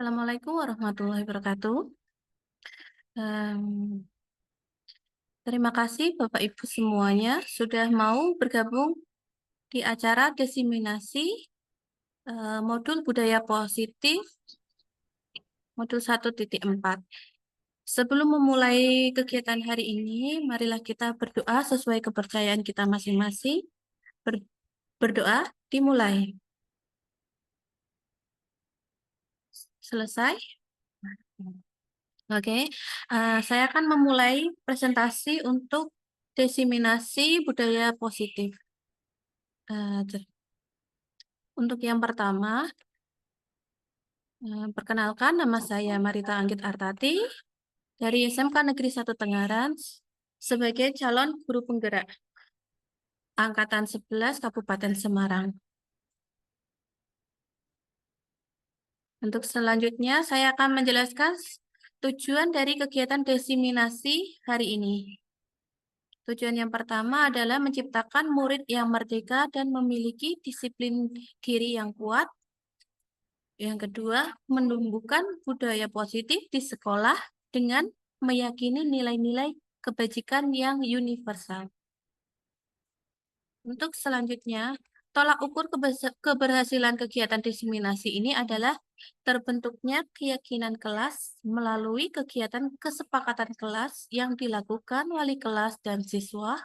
Assalamualaikum warahmatullahi wabarakatuh. Em, Terima kasih Bapak Ibu semuanya sudah mau bergabung di acara diseminasi modul budaya positif modul 1.4. Sebelum memulai kegiatan hari ini, marilah kita berdoa sesuai kepercayaan kita masing-masing. Berdoa dimulai. Selesai? Oke, saya akan memulai presentasi untuk diseminasi budaya positif. Untuk yang pertama, perkenalkan nama saya Marita Anggit Artati dari SMK Negeri 1 Tengaran sebagai calon guru penggerak Angkatan 11 Kabupaten Semarang. Untuk selanjutnya, saya akan menjelaskan tujuan dari kegiatan diseminasi hari ini. Tujuan yang pertama adalah menciptakan murid yang merdeka dan memiliki disiplin diri yang kuat. Yang kedua, menumbuhkan budaya positif di sekolah dengan meyakini nilai-nilai kebajikan yang universal. Untuk selanjutnya, tolak ukur keberhasilan kegiatan diseminasi ini adalah terbentuknya keyakinan kelas melalui kegiatan kesepakatan kelas yang dilakukan wali kelas dan siswa.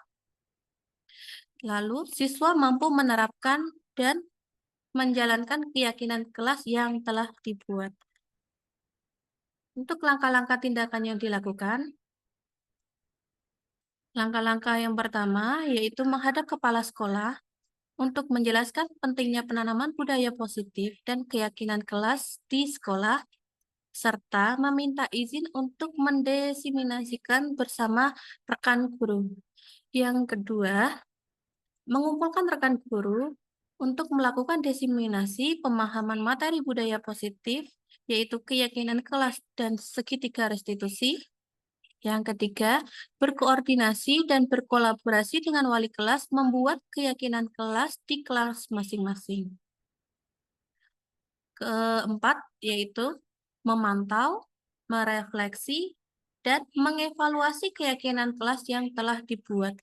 Lalu, siswa mampu menerapkan dan menjalankan keyakinan kelas yang telah dibuat. Untuk langkah-langkah tindakan yang dilakukan, langkah-langkah yang pertama yaitu menghadap kepala sekolah untuk menjelaskan pentingnya penanaman budaya positif dan keyakinan kelas di sekolah, serta meminta izin untuk mendiseminasikan bersama rekan guru. Yang kedua, mengumpulkan rekan guru untuk melakukan diseminasi pemahaman materi budaya positif, yaitu keyakinan kelas dan segitiga restitusi. Yang ketiga, berkoordinasi dan berkolaborasi dengan wali kelas membuat keyakinan kelas di kelas masing-masing. Keempat, yaitu memantau, merefleksi, dan mengevaluasi keyakinan kelas yang telah dibuat.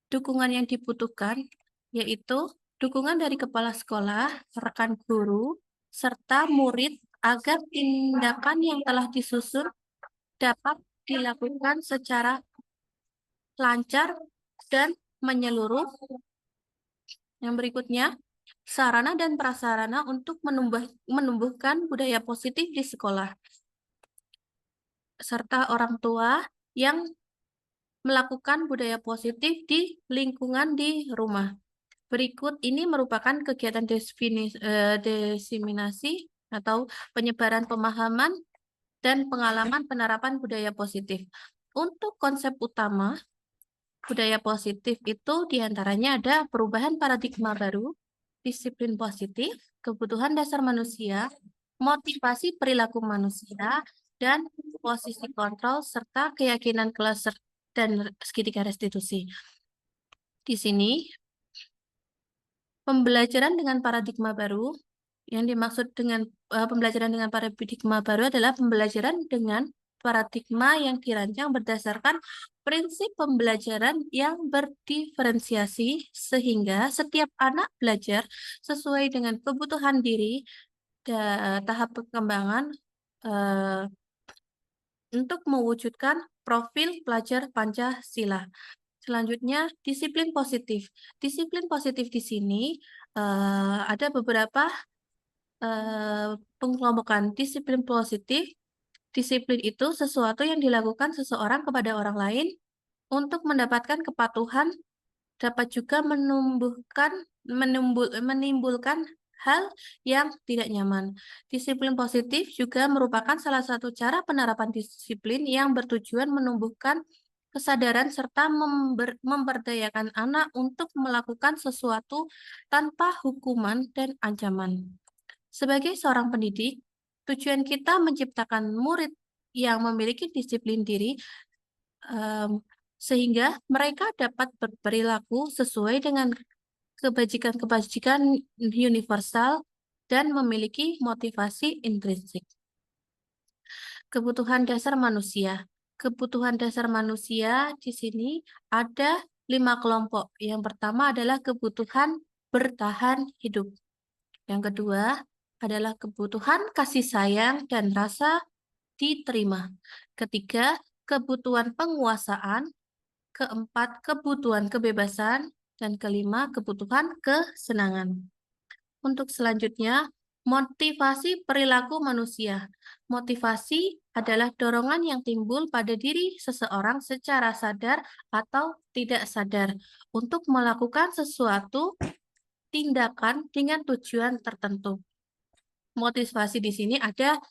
Dukungan yang dibutuhkan yaitu dukungan dari kepala sekolah, rekan guru, serta murid agar tindakan yang telah disusun dapat dilakukan secara lancar dan menyeluruh. Yang berikutnya, sarana dan prasarana untuk menumbuhkan budaya positif di sekolah, serta orang tua yang melakukan budaya positif di lingkungan di rumah. Berikut ini merupakan kegiatan diseminasi atau penyebaran pemahaman dan pengalaman penerapan budaya positif. Untuk konsep utama budaya positif itu diantaranya ada perubahan paradigma baru, disiplin positif, kebutuhan dasar manusia, motivasi perilaku manusia, dan posisi kontrol serta keyakinan kelas dan segitiga restitusi. Di sini pembelajaran dengan paradigma baru, yang dimaksud dengan pembelajaran dengan paradigma baru adalah pembelajaran dengan paradigma yang dirancang berdasarkan prinsip pembelajaran yang berdiferensiasi sehingga setiap anak belajar sesuai dengan kebutuhan diri dan tahap perkembangan eh, untuk mewujudkan profil pelajar Pancasila. Selanjutnya, disiplin positif. Disiplin positif di sini ada beberapa pengelompokan disiplin positif. Disiplin itu sesuatu yang dilakukan seseorang kepada orang lain untuk mendapatkan kepatuhan, dapat juga menimbulkan hal yang tidak nyaman. Disiplin positif juga merupakan salah satu cara penerapan disiplin yang bertujuan menumbuhkan kesadaran serta memberdayakan anak untuk melakukan sesuatu tanpa hukuman dan ancaman. Sebagai seorang pendidik, tujuan kita menciptakan murid yang memiliki disiplin diri sehingga mereka dapat berperilaku sesuai dengan kebajikan-kebajikan universal dan memiliki motivasi intrinsik. Kebutuhan dasar manusia. Kebutuhan dasar manusia di sini ada 5 kelompok. Yang pertama adalah kebutuhan bertahan hidup. Yang kedua adalah kebutuhan kasih sayang dan rasa diterima. Ketiga, kebutuhan penguasaan. Keempat, kebutuhan kebebasan. Dan kelima, kebutuhan kesenangan. Untuk selanjutnya, motivasi perilaku manusia. Motivasi adalah dorongan yang timbul pada diri seseorang secara sadar atau tidak sadar untuk melakukan sesuatu tindakan dengan tujuan tertentu. Motivasi di sini ada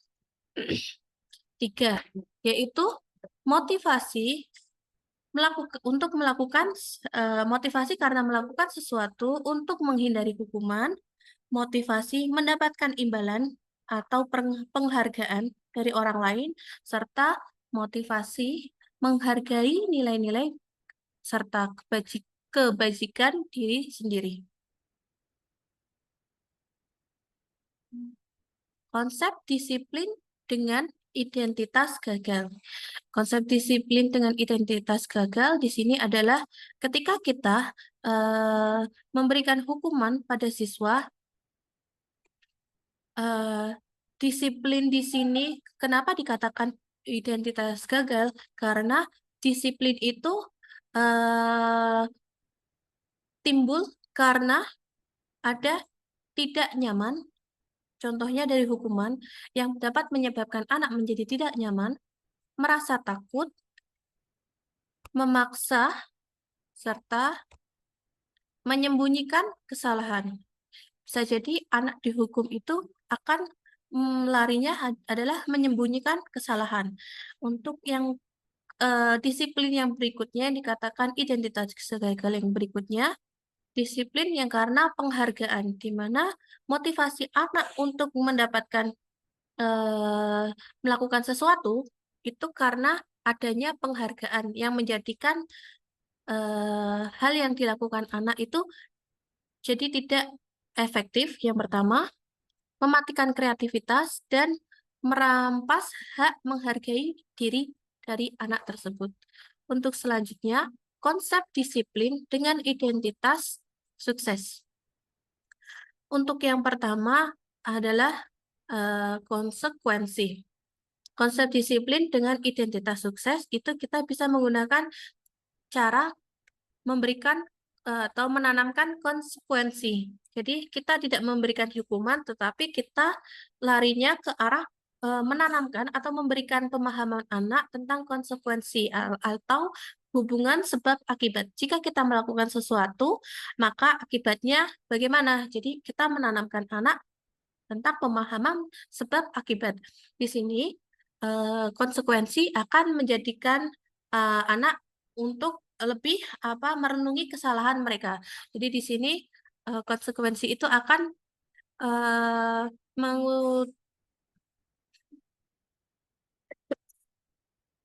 3, yaitu motivasi untuk melakukan motivasi karena melakukan sesuatu untuk menghindari hukuman, motivasi mendapatkan imbalan atau penghargaan dari orang lain, serta motivasi menghargai nilai-nilai serta kebajikan diri sendiri. Konsep disiplin dengan identitas gagal. Konsep disiplin dengan identitas gagal di sini adalah ketika kita memberikan hukuman pada siswa, disiplin di sini kenapa dikatakan identitas gagal? Karena disiplin itu timbul karena ada tidak nyaman. Contohnya dari hukuman yang dapat menyebabkan anak menjadi tidak nyaman, merasa takut, memaksa, serta menyembunyikan kesalahan. Bisa jadi anak dihukum itu akan larinya adalah menyembunyikan kesalahan. Untuk yang disiplin yang berikutnya dikatakan identitas gagal yang berikutnya, disiplin yang karena penghargaan, di mana motivasi anak untuk mendapatkan melakukan sesuatu itu karena adanya penghargaan yang menjadikan hal yang dilakukan anak itu jadi tidak efektif. Yang pertama, mematikan kreativitas dan merampas hak menghargai diri dari anak tersebut. Untuk selanjutnya, konsep disiplin dengan identitas sukses. Untuk yang pertama adalah konsekuensi. Konsep disiplin dengan identitas sukses itu kita bisa menggunakan cara memberikan atau menanamkan konsekuensi. Jadi kita tidak memberikan hukuman, tetapi kita larinya ke arah menanamkan atau memberikan pemahaman anak tentang konsekuensi atau hubungan sebab akibat. Jika kita melakukan sesuatu, maka akibatnya bagaimana? Jadi kita menanamkan anak tentang pemahaman sebab akibat. Di sini konsekuensi akan menjadikan anak untuk lebih merenungi kesalahan mereka. Jadi di sini konsekuensi itu akan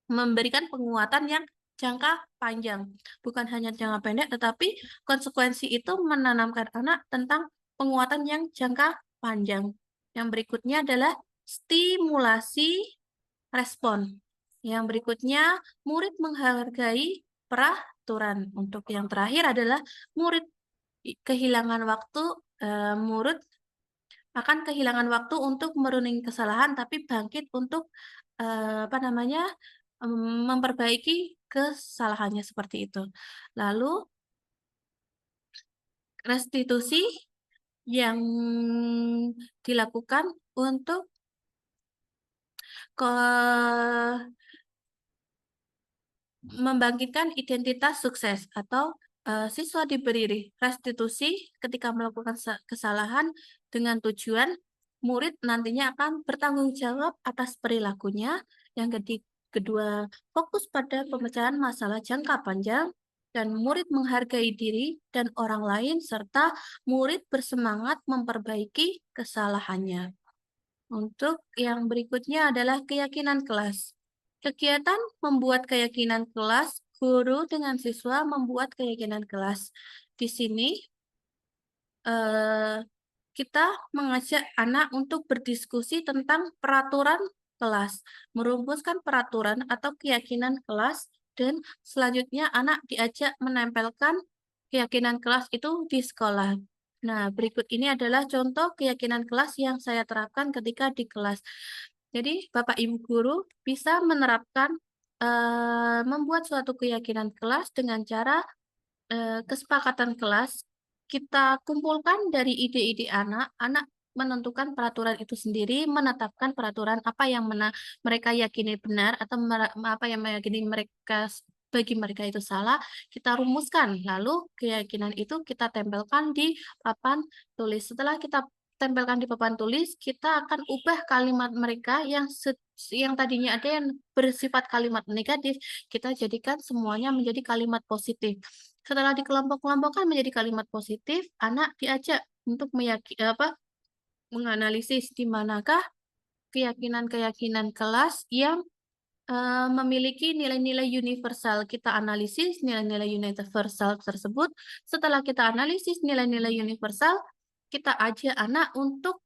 memberikan penguatan yang jangka panjang, bukan hanya jangka pendek, tetapi konsekuensi itu menanamkan anak tentang penguatan yang jangka panjang. Yang berikutnya adalah stimulasi respon. Yang berikutnya, murid menghargai peraturan. Untuk yang terakhir adalah murid kehilangan waktu, murid akan kehilangan waktu untuk merunung kesalahan, tapi bangkit untuk memperbaiki kesalahannya seperti itu. Lalu restitusi yang dilakukan untuk membangkitkan identitas sukses atau siswa diberi restitusi ketika melakukan kesalahan dengan tujuan murid nantinya akan bertanggung jawab atas perilakunya. Yang kedua, fokus pada pemecahan masalah jangka panjang dan murid menghargai diri dan orang lain serta murid bersemangat memperbaiki kesalahannya. Untuk yang berikutnya adalah keyakinan kelas. Kegiatan membuat keyakinan kelas, guru dengan siswa membuat keyakinan kelas. Di sini kita mengajak anak untuk berdiskusi tentang peraturan kelas, merumuskan peraturan atau keyakinan kelas, dan selanjutnya anak diajak menempelkan keyakinan kelas itu di sekolah. Nah, berikut ini adalah contoh keyakinan kelas yang saya terapkan ketika di kelas. Jadi, Bapak Ibu guru bisa menerapkan membuat suatu keyakinan kelas dengan cara kesepakatan kelas kita kumpulkan dari ide-ide anak. Anak menentukan peraturan itu sendiri, menetapkan peraturan apa yang mereka yakini benar atau apa yang meyakini mereka bagi mereka itu salah, kita rumuskan. Lalu keyakinan itu kita tempelkan di papan tulis. Setelah kita tempelkan di papan tulis, kita akan ubah kalimat mereka yang tadinya ada yang bersifat kalimat negatif, kita jadikan semuanya menjadi kalimat positif. Setelah dikelompok-kelompokkan menjadi kalimat positif, anak diajak untuk menganalisis di manakah keyakinan-keyakinan kelas yang memiliki nilai-nilai universal. Kita analisis nilai-nilai universal tersebut. Setelah kita analisis nilai-nilai universal, kita ajak anak untuk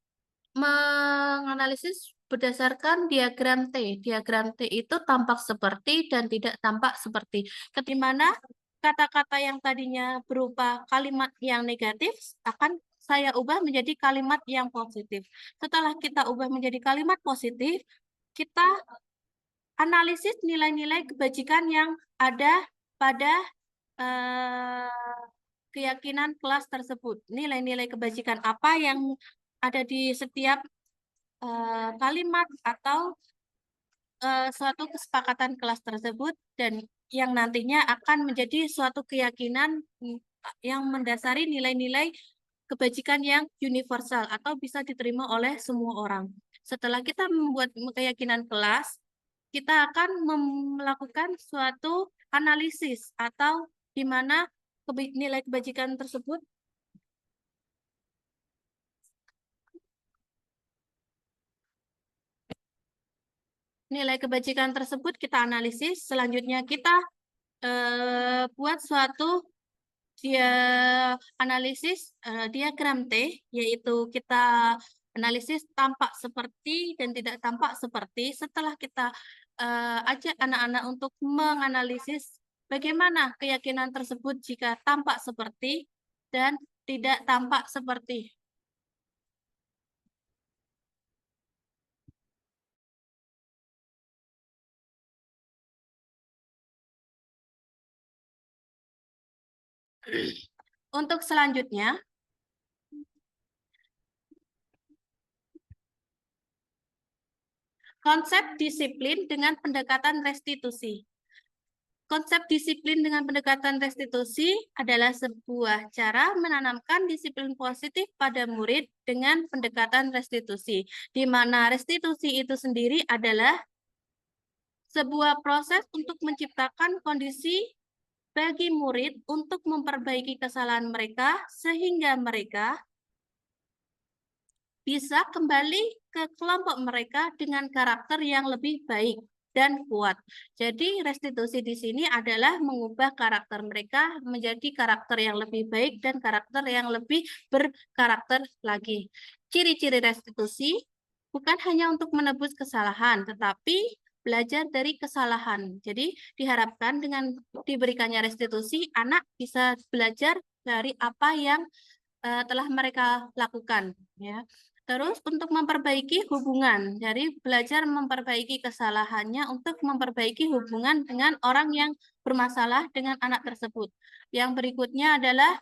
menganalisis berdasarkan diagram T. Diagram T itu tampak seperti dan tidak tampak seperti. Ketimana kata-kata yang tadinya berupa kalimat yang negatif akan saya ubah menjadi kalimat yang positif. Setelah kita ubah menjadi kalimat positif, kita analisis nilai-nilai kebajikan yang ada pada keyakinan kelas tersebut. Nilai-nilai kebajikan apa yang ada di setiap kalimat atau suatu kesepakatan kelas tersebut dan yang nantinya akan menjadi suatu keyakinan yang mendasari nilai-nilai kebajikan yang universal atau bisa diterima oleh semua orang. Setelah kita membuat keyakinan kelas, kita akan melakukan suatu analisis atau di mana nilai kebajikan tersebut kita analisis. Selanjutnya kita buat suatu analisis diagram T, yaitu kita analisis tampak seperti dan tidak tampak seperti. Setelah kita ajak anak-anak untuk menganalisis bagaimana keyakinan tersebut jika tampak seperti dan tidak tampak seperti. Untuk selanjutnya, konsep disiplin dengan pendekatan restitusi. Konsep disiplin dengan pendekatan restitusi adalah sebuah cara menanamkan disiplin positif pada murid dengan pendekatan restitusi, di mana restitusi itu sendiri adalah sebuah proses untuk menciptakan kondisi bagi murid untuk memperbaiki kesalahan mereka sehingga mereka bisa kembali ke kelompok mereka dengan karakter yang lebih baik dan kuat. Jadi restitusi di sini adalah mengubah karakter mereka menjadi karakter yang lebih baik dan karakter yang lebih berkarakter lagi. Ciri-ciri restitusi bukan hanya untuk menebus kesalahan, tetapi belajar dari kesalahan. Jadi diharapkan dengan diberikannya restitusi, anak bisa belajar dari apa yang telah mereka lakukan. Ya. Terus untuk memperbaiki hubungan, dari belajar memperbaiki kesalahannya untuk memperbaiki hubungan dengan orang yang bermasalah dengan anak tersebut. Yang berikutnya adalah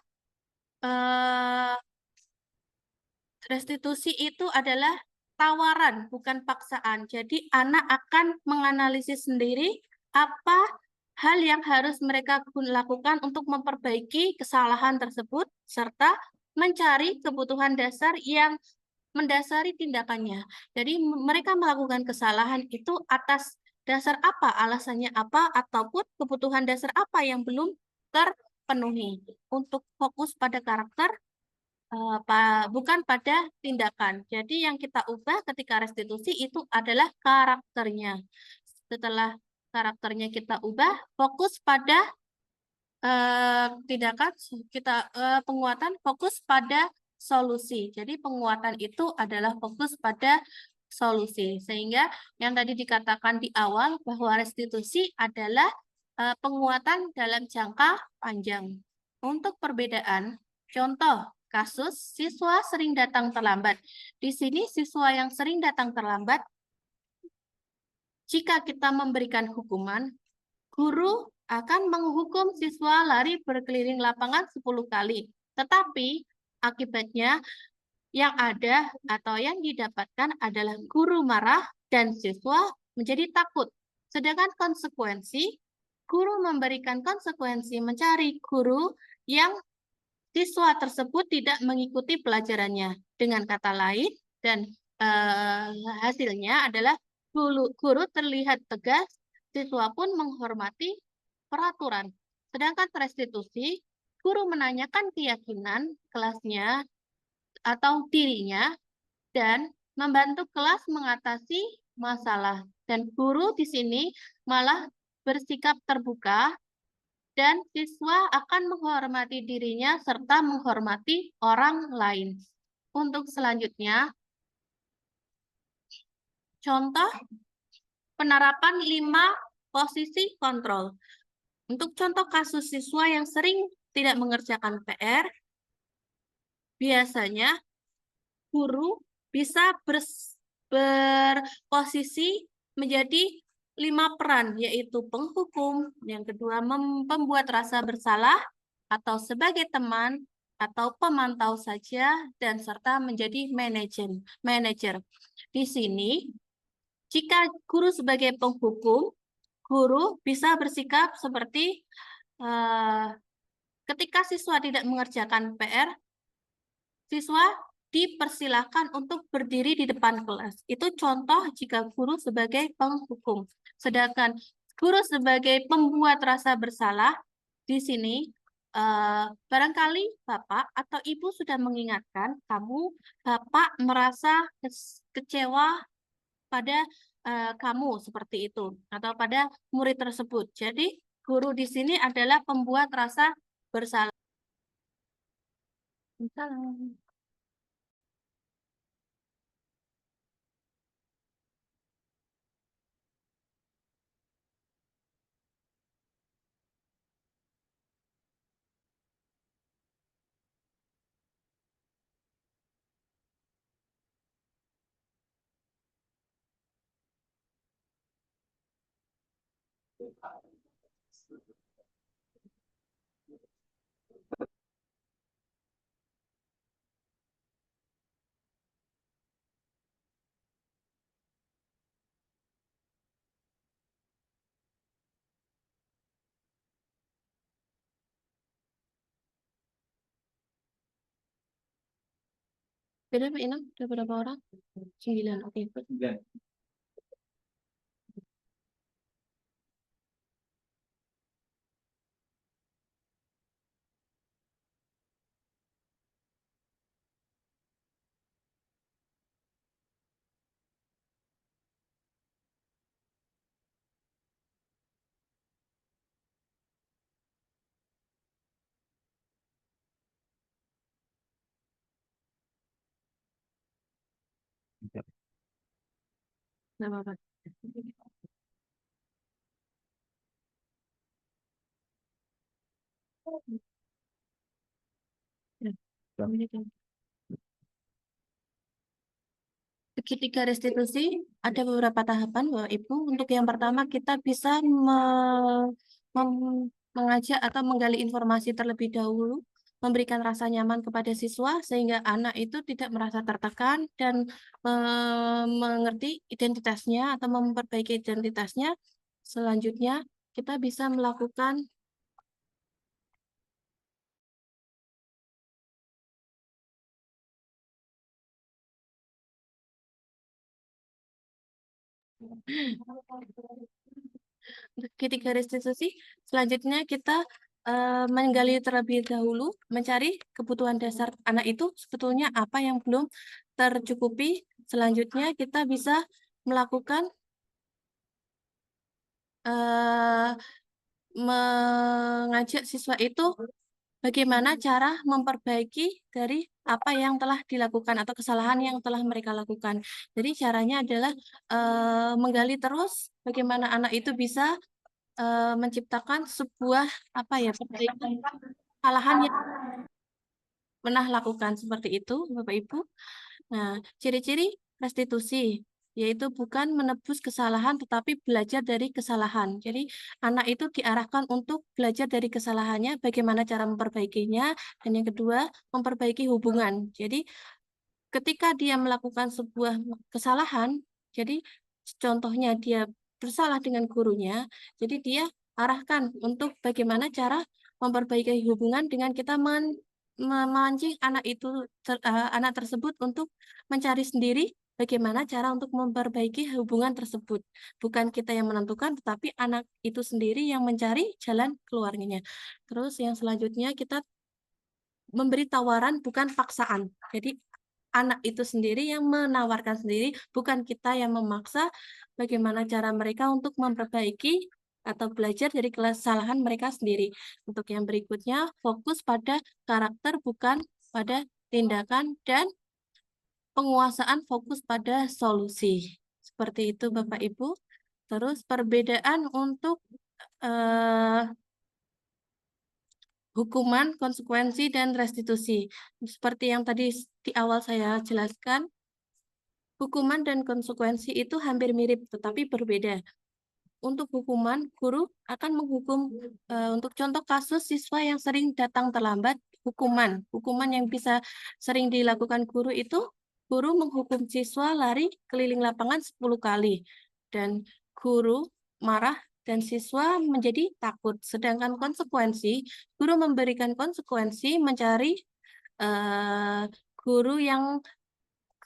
restitusi itu adalah tawaran, bukan paksaan. Jadi anak akan menganalisis sendiri apa hal yang harus mereka lakukan untuk memperbaiki kesalahan tersebut, serta mencari kebutuhan dasar yang mendasari tindakannya. Jadi mereka melakukan kesalahan itu atas dasar apa, alasannya apa, ataupun kebutuhan dasar apa yang belum terpenuhi. Untuk fokus pada karakter, bukan pada tindakan. Jadi yang kita ubah ketika restitusi itu adalah karakternya. Setelah karakternya kita ubah, fokus pada tindakan, penguatan fokus pada solusi. Jadi penguatan itu adalah fokus pada solusi. Sehingga yang tadi dikatakan di awal bahwa restitusi adalah penguatan dalam jangka panjang. Untuk perbedaan, contoh kasus siswa sering datang terlambat. Di sini siswa yang sering datang terlambat, jika kita memberikan hukuman, guru akan menghukum siswa lari berkeliling lapangan 10 kali. Tetapi akibatnya yang ada atau yang didapatkan adalah guru marah dan siswa menjadi takut. Sedangkan konsekuensi, guru memberikan konsekuensi mencari guru yang siswa tersebut tidak mengikuti pelajarannya. Dengan kata lain, dan hasilnya adalah guru terlihat tegas, siswa pun menghormati peraturan. Sedangkan restitusi, guru menanyakan keyakinan kelasnya atau dirinya dan membantu kelas mengatasi masalah. Dan guru di sini malah bersikap terbuka dan siswa akan menghormati dirinya serta menghormati orang lain. Untuk selanjutnya, contoh penerapan 5 posisi kontrol. Untuk contoh kasus siswa yang sering tidak mengerjakan PR, biasanya guru bisa berposisi menjadi 5 peran, yaitu penghukum, yang kedua membuat rasa bersalah, atau sebagai teman, atau pemantau saja, dan serta menjadi manajer. Di sini, jika guru sebagai penghukum, guru bisa bersikap seperti ketika siswa tidak mengerjakan PR, siswa dipersilahkan untuk berdiri di depan kelas. Itu contoh jika guru sebagai penghukum. Sedangkan guru sebagai pembuat rasa bersalah, di sini barangkali Bapak atau Ibu sudah mengingatkan Bapak merasa kecewa pada kamu seperti itu, atau pada murid tersebut. Jadi guru di sini adalah pembuat rasa bersalah. Salam. Beda Pak Inam? Ada berapa orang? 9. Oke. Nggak apa-apa. Ya. Ketika restitusi, ada beberapa tahapan, Bapak Ibu. Untuk yang pertama, kita bisa mengajak atau menggali informasi terlebih dahulu, memberikan rasa nyaman kepada siswa, sehingga anak itu tidak merasa tertekan dan mengerti identitasnya atau memperbaiki identitasnya. Selanjutnya, kita bisa melakukan ketika restitusi, selanjutnya kita menggali terlebih dahulu, mencari kebutuhan dasar anak itu sebetulnya apa yang belum tercukupi. Selanjutnya kita bisa melakukan mengajak siswa itu bagaimana cara memperbaiki dari apa yang telah dilakukan atau kesalahan yang telah mereka lakukan. Jadi caranya adalah menggali terus bagaimana anak itu bisa menciptakan sebuah apa ya perbaikan kesalahan yang pernah lakukan seperti itu, Bapak Ibu. Nah, ciri-ciri restitusi yaitu bukan menebus kesalahan tetapi belajar dari kesalahan. Jadi, anak itu diarahkan untuk belajar dari kesalahannya, bagaimana cara memperbaikinya, dan yang kedua, memperbaiki hubungan. Jadi, ketika dia melakukan sebuah kesalahan, jadi contohnya dia bersalah dengan gurunya, jadi dia arahkan untuk bagaimana cara memperbaiki hubungan dengan kita memancing anak itu anak tersebut untuk mencari sendiri bagaimana cara untuk memperbaiki hubungan tersebut. Bukan kita yang menentukan, tetapi anak itu sendiri yang mencari jalan keluarnya. Terus yang selanjutnya kita memberi tawaran bukan paksaan. Jadi anak itu sendiri yang menawarkan sendiri, bukan kita yang memaksa bagaimana cara mereka untuk memperbaiki atau belajar dari kesalahan mereka sendiri. Untuk yang berikutnya, fokus pada karakter bukan pada tindakan dan penguasaan fokus pada solusi. Seperti itu Bapak Ibu. Terus perbedaan untuk eh, hukuman, konsekuensi, dan restitusi. Seperti yang tadi di awal saya jelaskan, hukuman dan konsekuensi itu hampir mirip, tetapi berbeda. Untuk hukuman, guru akan menghukum, untuk contoh kasus siswa yang sering datang terlambat, hukuman yang bisa sering dilakukan guru itu, guru menghukum siswa lari keliling lapangan 10 kali, dan guru marah dan siswa menjadi takut. Sedangkan konsekuensi, guru memberikan konsekuensi mencari eh, guru yang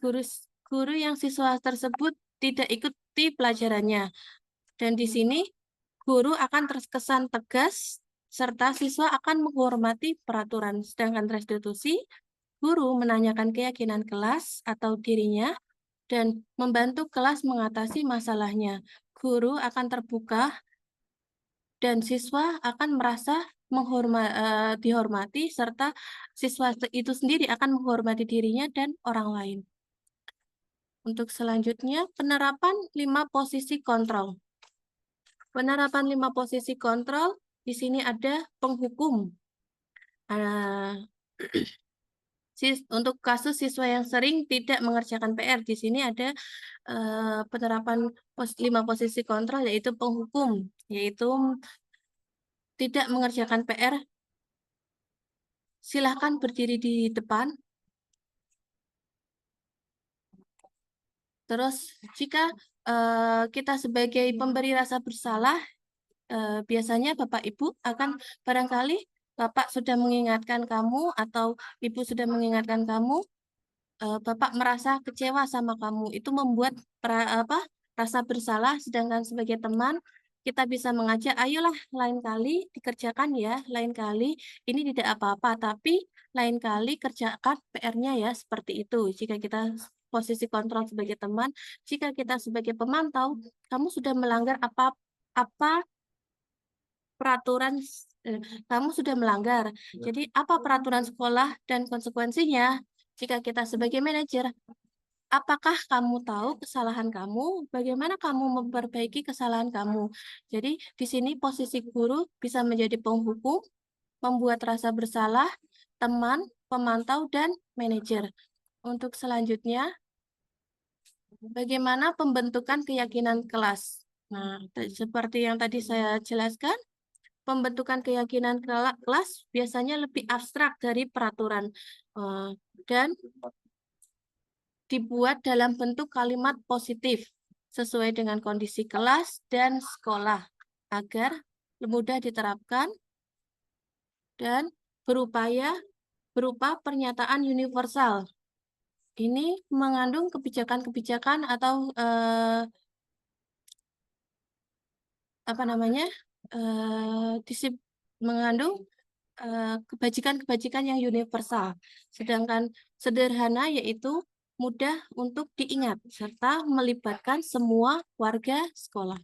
guru guru yang siswa tersebut tidak ikuti pelajarannya. Dan di sini guru akan terkesan tegas serta siswa akan menghormati peraturan. Sedangkan restitusi, guru menanyakan keyakinan kelas atau dirinya dan membantu kelas mengatasi masalahnya. Guru akan terbuka dan siswa akan merasa dihormati serta siswa itu sendiri akan menghormati dirinya dan orang lain. Untuk selanjutnya, penerapan 5 posisi kontrol. Penerapan 5 posisi kontrol, di sini ada penghukum. Untuk kasus siswa yang sering tidak mengerjakan PR, di sini ada penerapan 5 posisi kontrol, yaitu penghukum, yaitu tidak mengerjakan PR, silahkan berdiri di depan. Terus jika kita sebagai pemberi rasa bersalah, biasanya Bapak Ibu akan barangkali Bapak sudah mengingatkan kamu atau Ibu sudah mengingatkan kamu, Bapak merasa kecewa sama kamu. Itu membuat rasa bersalah, sedangkan sebagai teman kita bisa mengajak, ayolah lain kali dikerjakan ya, lain kali ini tidak apa-apa, tapi lain kali kerjakan PR-nya ya, seperti itu. Jika kita posisi kontrol sebagai teman, jika kita sebagai pemantau, kamu sudah melanggar apa peraturan, kamu sudah melanggar. Jadi apa peraturan sekolah dan konsekuensinya? Jika kita sebagai manajer, apakah kamu tahu kesalahan kamu? Bagaimana kamu memperbaiki kesalahan kamu? Jadi di sini posisi guru bisa menjadi penghukum, membuat rasa bersalah, teman, pemantau, dan manajer. Untuk selanjutnya, bagaimana pembentukan keyakinan kelas? Nah, seperti yang tadi saya jelaskan, pembentukan keyakinan kelas biasanya lebih abstrak dari peraturan dan dibuat dalam bentuk kalimat positif sesuai dengan kondisi kelas dan sekolah agar mudah diterapkan dan berupa pernyataan universal. Ini mengandung kebijakan-kebijakan atau apa namanya mengandung kebajikan-kebajikan yang universal. Sedangkan sederhana yaitu mudah untuk diingat serta melibatkan semua warga sekolah.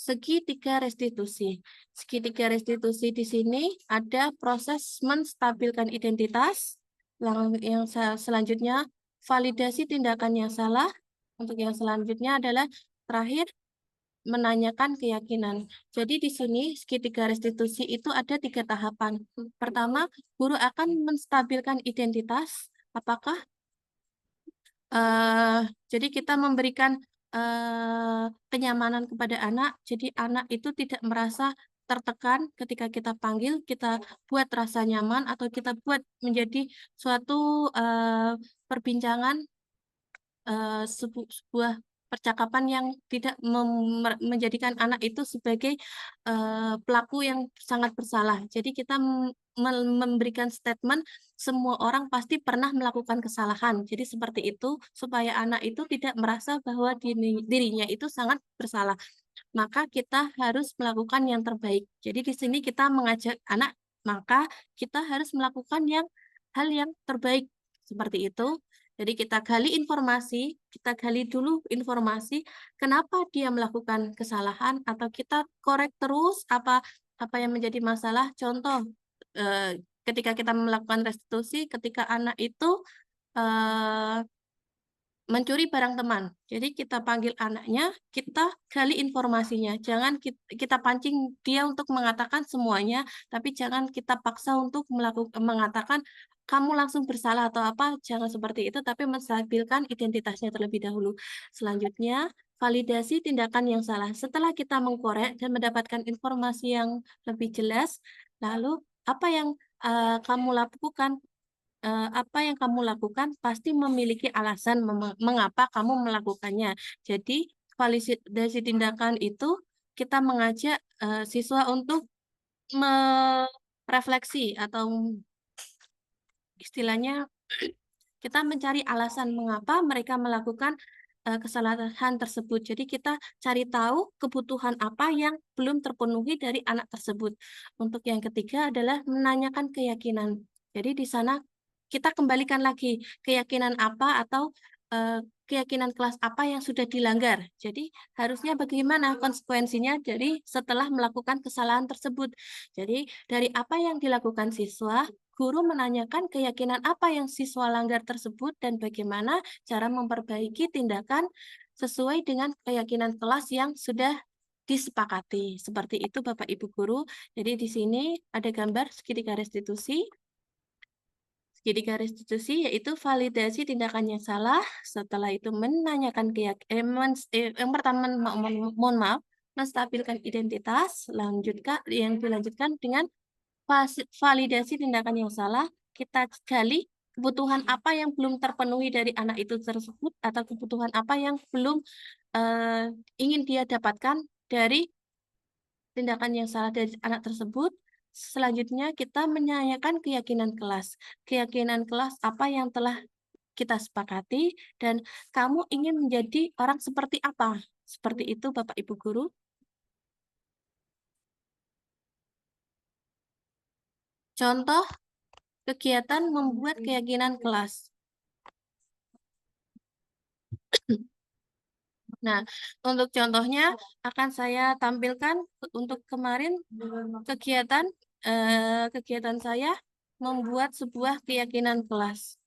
segitiga restitusi. Segitiga restitusi di sini ada proses menstabilkan identitas, yang selanjutnya validasi tindakan yang salah, untuk yang selanjutnya adalah terakhir menanyakan keyakinan. Jadi di sini segitiga restitusi itu ada 3 tahapan. Pertama, guru akan menstabilkan identitas. Apakah jadi kita memberikan kenyamanan kepada anak, jadi anak itu tidak merasa tertekan ketika kita panggil, kita buat rasa nyaman atau kita buat menjadi suatu perbincangan, sebuah percakapan yang tidak menjadikan anak itu sebagai pelaku yang sangat bersalah. Jadi kita memberikan statement semua orang pasti pernah melakukan kesalahan. Jadi seperti itu supaya anak itu tidak merasa bahwa dirinya itu sangat bersalah. Maka kita harus melakukan yang terbaik. Jadi di sini kita mengajak anak, maka kita harus melakukan hal yang terbaik seperti itu. Jadi kita gali dulu informasi kenapa dia melakukan kesalahan atau kita korek terus apa yang menjadi masalah. Contoh, ketika kita melakukan restitusi, ketika anak itu mencuri barang teman. Jadi kita panggil anaknya, kita gali informasinya. Jangan kita pancing dia untuk mengatakan semuanya, tapi jangan kita paksa untuk mengatakan kamu langsung bersalah atau apa. Jangan seperti itu, tapi menstabilkan identitasnya terlebih dahulu. Selanjutnya, validasi tindakan yang salah. Setelah kita mengkorek dan mendapatkan informasi yang lebih jelas, lalu apa yang kamu lakukan? Apa yang kamu lakukan pasti memiliki alasan mengapa kamu melakukannya. Jadi, validasi tindakan itu kita mengajak siswa untuk merefleksi atau istilahnya kita mencari alasan mengapa mereka melakukan kesalahan tersebut. Jadi kita cari tahu kebutuhan apa yang belum terpenuhi dari anak tersebut. Untuk yang ketiga adalah menanyakan keyakinan. Jadi di sana kita kembalikan lagi keyakinan apa atau keyakinan kelas apa yang sudah dilanggar. Jadi harusnya bagaimana konsekuensinya dari setelah melakukan kesalahan tersebut. Jadi dari apa yang dilakukan siswa, guru menanyakan keyakinan apa yang siswa langgar tersebut dan bagaimana cara memperbaiki tindakan sesuai dengan keyakinan kelas yang sudah disepakati. Seperti itu Bapak Ibu guru. Jadi di sini ada gambar segitiga restitusi. Segitiga restitusi yaitu validasi tindakan yang salah, setelah itu menanyakan yang pertama mohon maaf, menstabilkan identitas, yang dilanjutkan dengan validasi tindakan yang salah, kita gali kebutuhan apa yang belum terpenuhi dari anak itu tersebut atau kebutuhan apa yang belum ingin dia dapatkan dari tindakan yang salah dari anak tersebut. Selanjutnya kita menanyakan keyakinan kelas. Keyakinan kelas apa yang telah kita sepakati dan kamu ingin menjadi orang seperti apa? Seperti itu Bapak Ibu guru. Contoh kegiatan membuat keyakinan kelas. Nah, untuk contohnya akan saya tampilkan untuk kemarin kegiatan saya membuat sebuah keyakinan kelas.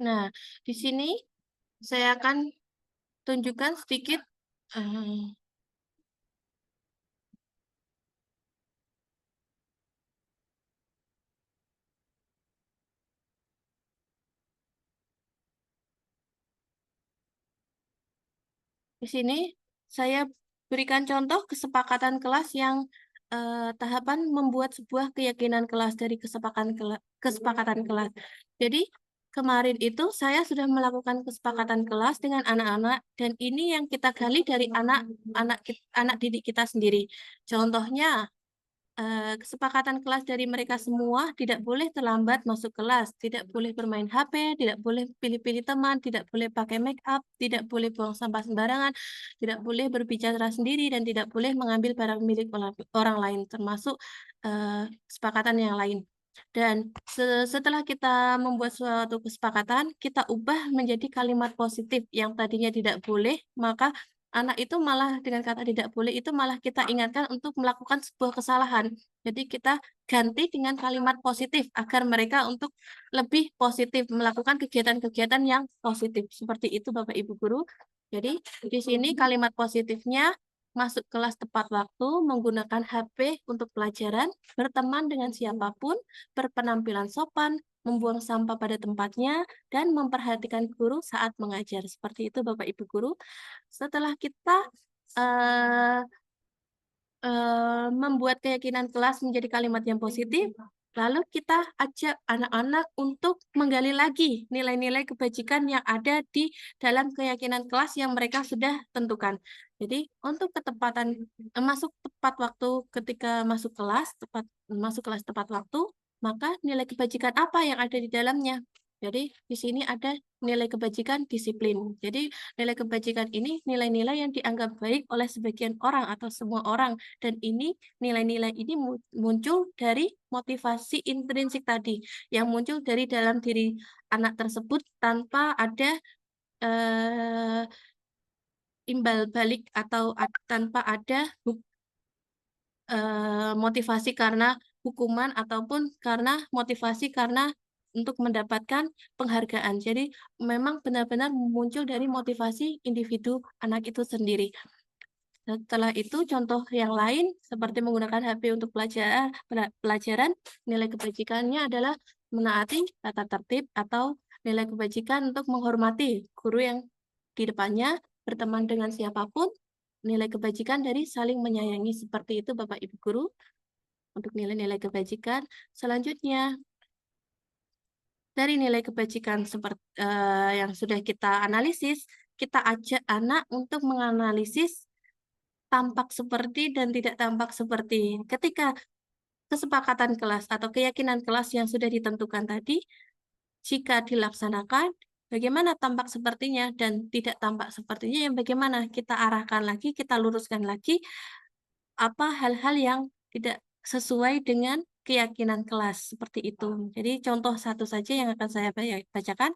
Nah, di sini saya akan tunjukkan sedikit. eh, Di sini saya berikan contoh kesepakatan kelas yang tahapan membuat sebuah keyakinan kelas dari kesepakatan kelas. Jadi kemarin itu saya sudah melakukan kesepakatan kelas dengan anak-anak dan ini yang kita gali dari anak didik kita sendiri. Contohnya kesepakatan kelas dari mereka semua tidak boleh terlambat masuk kelas, tidak boleh bermain HP, tidak boleh pilih-pilih teman, tidak boleh pakai make up, tidak boleh buang sampah sembarangan, tidak boleh berbicara sendiri, dan tidak boleh mengambil barang milik orang lain, termasuk kesepakatan yang lain. Dan setelah kita membuat suatu kesepakatan, kita ubah menjadi kalimat positif yang tadinya tidak boleh, maka anak itu malah dengan kata tidak boleh itu malah kita ingatkan untuk melakukan sebuah kesalahan. Jadi kita ganti dengan kalimat positif agar mereka untuk lebih positif melakukan kegiatan-kegiatan yang positif. Seperti itu Bapak Ibu guru. Jadi di sini kalimat positifnya masuk kelas tepat waktu, menggunakan HP untuk pelajaran, berteman dengan siapapun, berpenampilan sopan, membuang sampah pada tempatnya, dan memperhatikan guru saat mengajar. Seperti itu Bapak Ibu guru. Setelah kita eh, membuat keyakinan kelas menjadi kalimat yang positif, lalu kita ajak anak-anak untuk menggali lagi nilai-nilai kebajikan yang ada di dalam keyakinan kelas yang mereka sudah tentukan. Jadi untuk ketepatan masuk tepat waktu ketika masuk kelas tepat waktu, maka nilai kebajikan apa yang ada di dalamnya? Jadi di sini ada nilai kebajikan disiplin. Jadi nilai kebajikan ini nilai-nilai yang dianggap baik oleh sebagian orang atau semua orang. Dan ini nilai-nilai ini muncul dari motivasi intrinsik tadi, yang muncul dari dalam diri anak tersebut tanpa ada eh, imbal balik atau tanpa ada motivasi karena hukuman ataupun karena motivasi karena untuk mendapatkan penghargaan. Jadi memang benar-benar muncul dari motivasi individu anak itu sendiri. Setelah itu, contoh yang lain seperti menggunakan HP untuk pelajaran, nilai kebajikannya adalah menaati tata tertib atau nilai kebajikan untuk menghormati guru yang di depannya, berteman dengan siapapun, nilai kebajikan dari saling menyayangi. Seperti itu Bapak Ibu Guru untuk nilai-nilai kebajikan. Selanjutnya, dari nilai kebajikan seperti yang sudah kita analisis, kita ajak anak untuk menganalisis tampak seperti dan tidak tampak seperti. Ketika kesepakatan kelas atau keyakinan kelas yang sudah ditentukan tadi, jika dilaksanakan, bagaimana tampak sepertinya dan tidak tampak sepertinya, yang bagaimana kita arahkan lagi, kita luruskan lagi, apa hal-hal yang tidak sesuai dengan keyakinan kelas, seperti itu. Jadi contoh satu saja yang akan saya bacakan,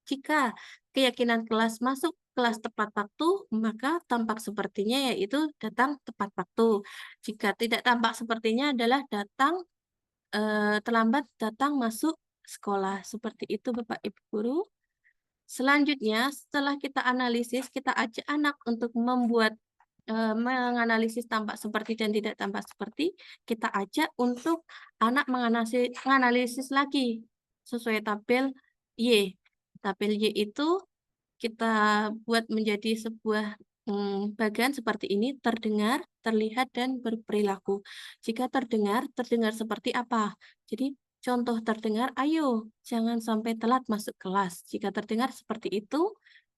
jika keyakinan kelas masuk kelas tepat waktu, maka tampak sepertinya yaitu datang tepat waktu. Jika tidak tampak sepertinya adalah terlambat datang masuk sekolah. Seperti itu Bapak Ibu Guru. Selanjutnya, setelah kita analisis, kita ajak anak untuk menganalisis tampak seperti dan tidak tampak seperti, kita ajak untuk anak menganalisis lagi sesuai tabel Y. Tabel Y itu kita buat menjadi sebuah bagan seperti ini, terdengar, terlihat, dan berperilaku. Jika terdengar, terdengar seperti apa? Jadi, contoh terdengar, ayo, jangan sampai telat masuk kelas. Jika terdengar seperti itu,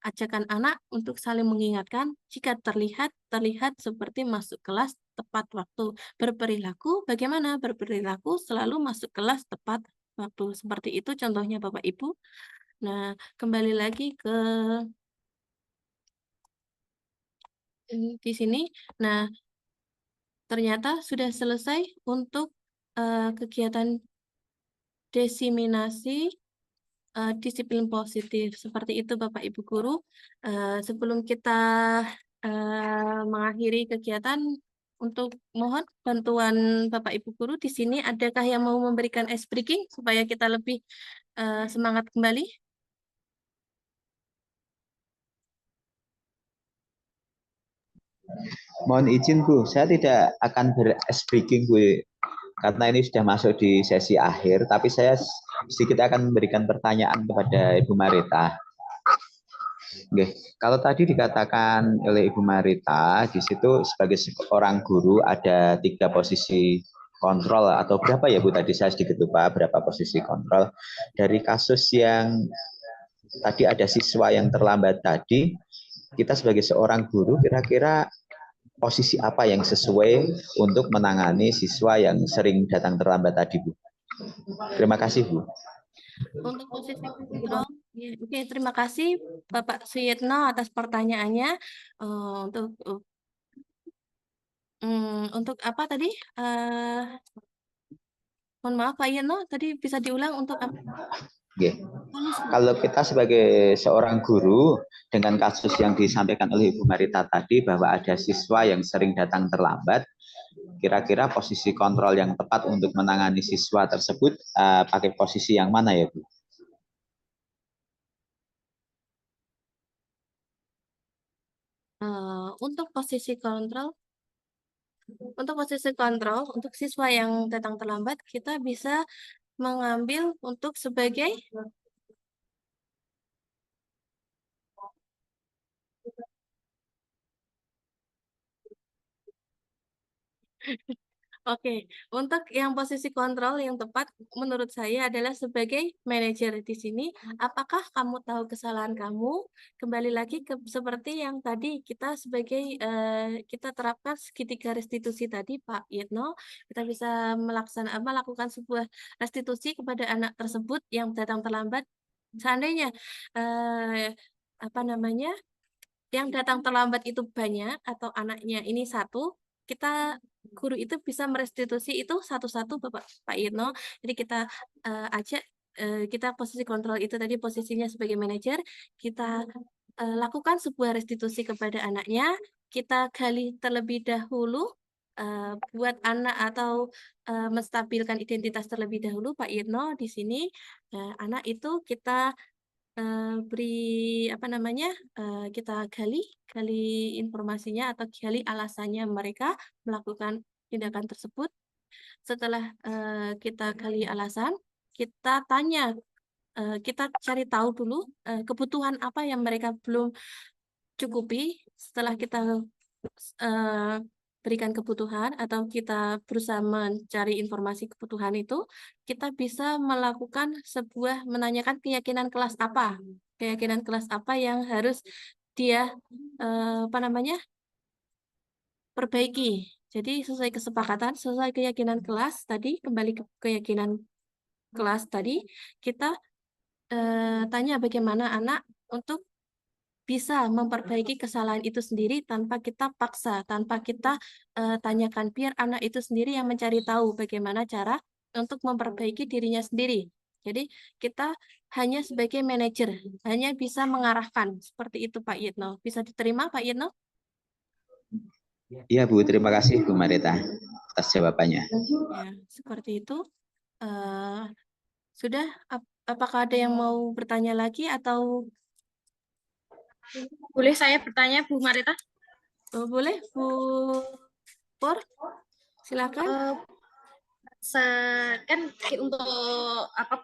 ajakan anak untuk saling mengingatkan. Jika terlihat, terlihat seperti masuk kelas tepat waktu. Berperilaku, bagaimana? Berperilaku selalu masuk kelas tepat waktu. Seperti itu contohnya Bapak Ibu. Nah, kembali lagi ke di sini. Nah, ternyata sudah selesai untuk kegiatan desiminasi disiplin positif. Seperti itu Bapak Ibu Guru. Sebelum kita mengakhiri kegiatan, untuk mohon bantuan Bapak Ibu Guru di sini, adakah yang mau memberikan ice breaking supaya kita lebih semangat kembali? Mohon izin Bu, saya tidak akan ber-speaking Bu, karena ini sudah masuk di sesi akhir, tapi saya sedikit akan memberikan pertanyaan kepada Ibu Marita. Oke, kalau tadi dikatakan oleh Ibu Marita, di situ sebagai seorang guru ada 3 posisi kontrol atau berapa ya Bu tadi, saya sedikit lupa berapa posisi kontrol. Dari kasus yang tadi ada siswa yang terlambat tadi, kita sebagai seorang guru kira-kira posisi apa yang sesuai untuk menangani siswa yang sering datang terlambat tadi, Bu. Terima kasih, Bu. Untuk posisi kontrol, ya, oke, terima kasih Bapak Suyitno atas pertanyaannya. Untuk apa tadi? Mohon maaf Pak Yitno, tadi bisa diulang untuk apa? Oke. Kalau kita sebagai seorang guru, dengan kasus yang disampaikan oleh Ibu Marita tadi bahwa ada siswa yang sering datang terlambat, kira-kira posisi kontrol yang tepat untuk menangani siswa tersebut pakai posisi yang mana ya, Bu? Untuk posisi kontrol, untuk siswa yang datang terlambat, kita bisa mengambil untuk sebagai Oke, untuk yang posisi kontrol yang tepat menurut saya adalah sebagai manajer di sini. Apakah kamu tahu kesalahan kamu? Kembali lagi ke seperti yang tadi kita kita terapkan segitiga restitusi tadi, Pak Yitno. Kita bisa melakukan sebuah restitusi kepada anak tersebut yang datang terlambat. Seandainya eh, apa namanya? Yang datang terlambat itu banyak atau anaknya ini satu, kita guru itu bisa merestitusi itu satu-satu Pak Irno. Jadi kita ajak kita posisi kontrol itu tadi posisinya sebagai manajer, kita lakukan sebuah restitusi kepada anaknya, kita gali terlebih dahulu buat anak atau menstabilkan identitas terlebih dahulu Pak Irno di sini. Anak itu kita beri apa namanya, kita gali informasinya atau gali alasannya mereka melakukan tindakan tersebut. Setelah, kita gali alasan, kita tanya, kita cari tahu dulu, kebutuhan apa yang mereka belum cukupi. Setelah kita, eee, berikan kebutuhan atau kita berusaha mencari informasi kebutuhan itu, kita bisa melakukan menanyakan keyakinan kelas apa yang harus dia, apa namanya, perbaiki. Jadi sesuai kesepakatan, sesuai keyakinan kelas tadi, kembali ke keyakinan kelas tadi, kita, tanya bagaimana anak untuk bisa memperbaiki kesalahan itu sendiri tanpa kita paksa, tanpa kita, tanyakan, biar anak itu sendiri yang mencari tahu bagaimana cara untuk memperbaiki dirinya sendiri. Jadi kita hanya sebagai manajer, hanya bisa mengarahkan, seperti itu Pak Yitno. Bisa diterima Pak Yitno? Iya, Bu. Terima kasih, Bu Marita, atas jawabannya. Ya, seperti itu. Sudah, apakah ada yang mau bertanya lagi atau Boleh saya bertanya, Bu Marita? boleh Bu Pur? Silakan. Kan untuk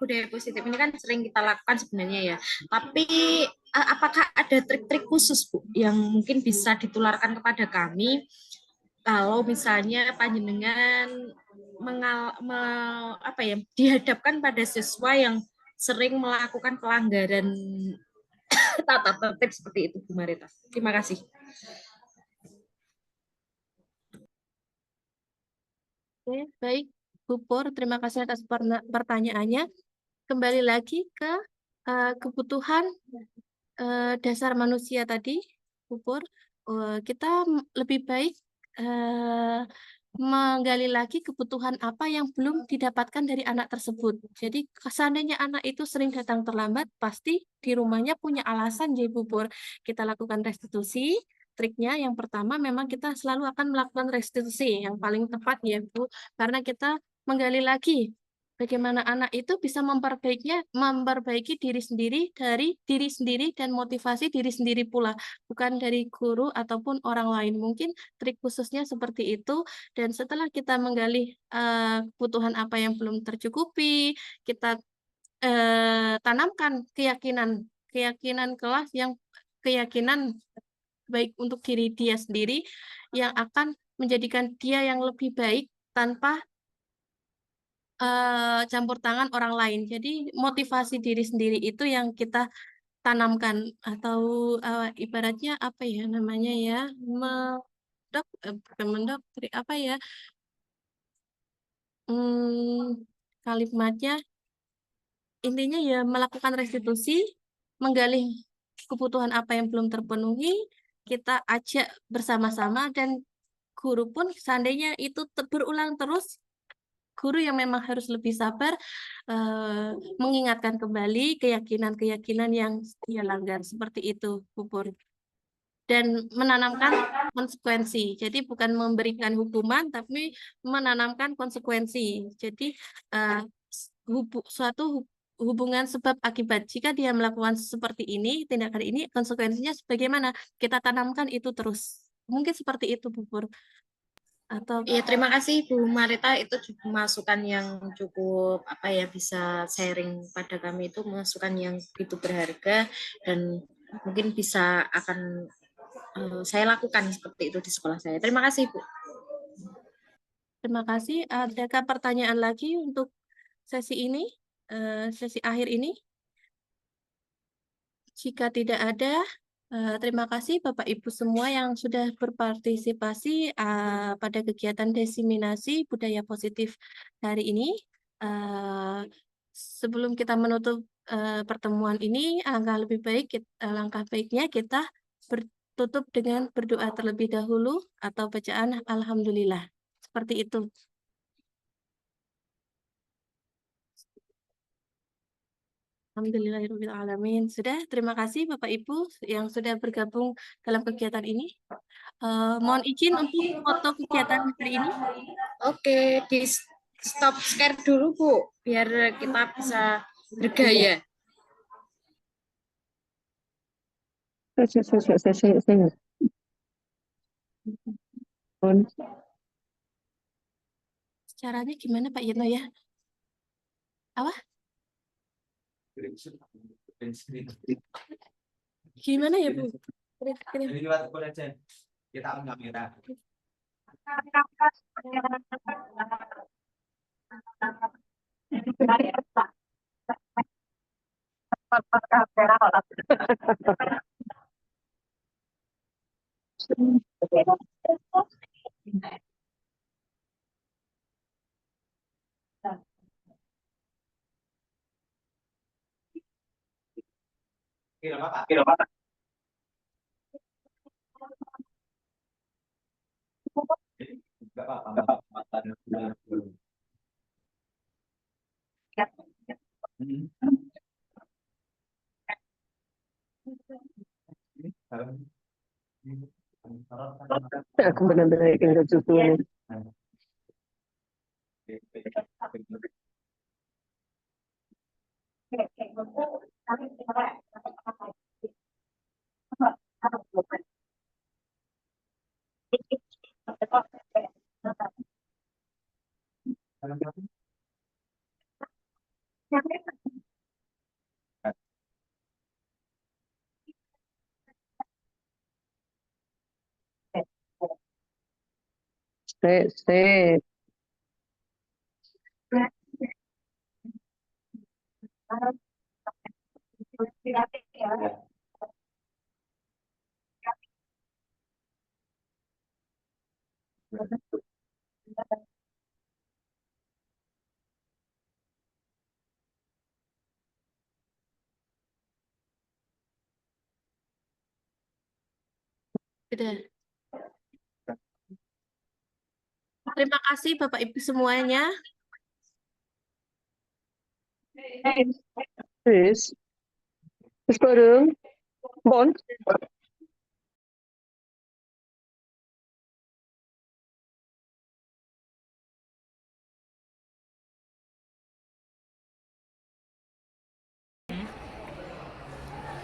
budaya positif ini kan sering kita lakukan sebenarnya ya. Tapi apakah ada trik-trik khusus, Bu, yang mungkin bisa ditularkan kepada kami kalau misalnya panjenengan dihadapkan pada siswa yang sering melakukan pelanggaran tata tertib seperti itu, Bu Marita? Terima kasih. Oke, baik, Bu Pur, terima kasih atas pertanyaannya. Kembali lagi ke kebutuhan dasar manusia tadi, Bu Pur. Kita lebih baik menggali lagi kebutuhan apa yang belum didapatkan dari anak tersebut. Jadi, seandainya anak itu sering datang terlambat, pasti di rumahnya punya alasan, ya Bu Pur. Kita lakukan restitusi. Triknya yang pertama memang kita selalu akan melakukan restitusi yang paling tepat ya Bu, karena kita menggali lagi bagaimana anak itu bisa memperbaiki diri sendiri dari diri sendiri dan motivasi diri sendiri pula, bukan dari guru ataupun orang lain. Mungkin trik khususnya seperti itu. Dan setelah kita menggali kebutuhan apa yang belum tercukupi, kita tanamkan keyakinan kelas yang keyakinan baik untuk diri dia sendiri yang akan menjadikan dia yang lebih baik tanpa campur tangan orang lain. Jadi motivasi diri sendiri itu yang kita tanamkan atau ibaratnya apa ya namanya ya Kemendok apa ya? Kalimatnya intinya ya melakukan restitusi, menggali kebutuhan apa yang belum terpenuhi, kita ajak bersama-sama dan guru pun seandainya itu berulang terus, guru yang memang harus lebih sabar, mengingatkan kembali keyakinan-keyakinan yang dia langgar, seperti itu, Bu Pur. Dan menanamkan konsekuensi. Jadi bukan memberikan hukuman, tapi menanamkan konsekuensi. Jadi suatu hubungan sebab akibat. Jika dia melakukan seperti ini, tindakan ini, konsekuensinya bagaimana? Kita tanamkan itu terus. Mungkin seperti itu, Bu Pur. Atau Iya, terima kasih Bu Marita, itu juga masukan yang cukup apa ya, bisa sharing pada kami, itu masukan yang begitu berharga dan mungkin bisa akan saya lakukan seperti itu di sekolah saya. Terima kasih Bu. terima kasih. Adakah pertanyaan lagi untuk sesi ini, sesi akhir ini? Jika tidak ada, terima kasih Bapak Ibu semua yang sudah berpartisipasi pada kegiatan diseminasi budaya positif hari ini. Sebelum kita menutup pertemuan ini, langkah baiknya kita bertutup dengan berdoa terlebih dahulu atau bacaan Alhamdulillah. Seperti itu. Alhamdulillahirrahmanirrahim. Sudah, terima kasih Bapak Ibu yang sudah bergabung dalam kegiatan ini. Mohon izin untuk foto kegiatan hari ini. Oke, di stop share dulu Bu, biar kita bisa bergaya. Saya. Caranya gimana Pak Yeno ya? Apa? Gimana ya Bu? Kita kamera. Kira apa? Enggak apa-apa. Aku benar-benar ingin susu ini. Saya Sudah. Terima kasih Bapak Ibu semuanya. Terus bareng Bon.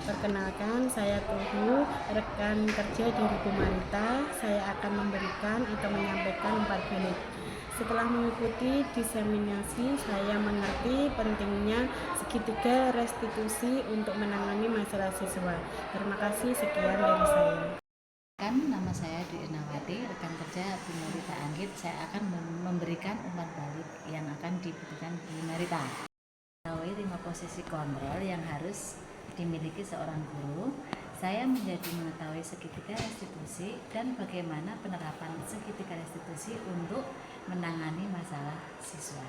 Perkenalkan, saya Tuhu, rekan kerja dari Bu Marita. Saya akan memberikan atau menyampaikan 4 menit. Setelah mengikuti diseminasi, saya mengerti pentingnya segitiga restitusi untuk menangani masalah siswa. Terima kasih, sekian dari saya. Nama saya Dwi Ernawati, rekan kerja Bu Marita Anggit. Saya akan memberikan umpan balik yang akan diberikan Bu Marita. Tahu 5 posisi kontrol yang harus dimiliki seorang guru. Saya menjadi mengetahui segitiga restitusi dan bagaimana penerapan segitiga restitusi untuk menangani masalah siswa.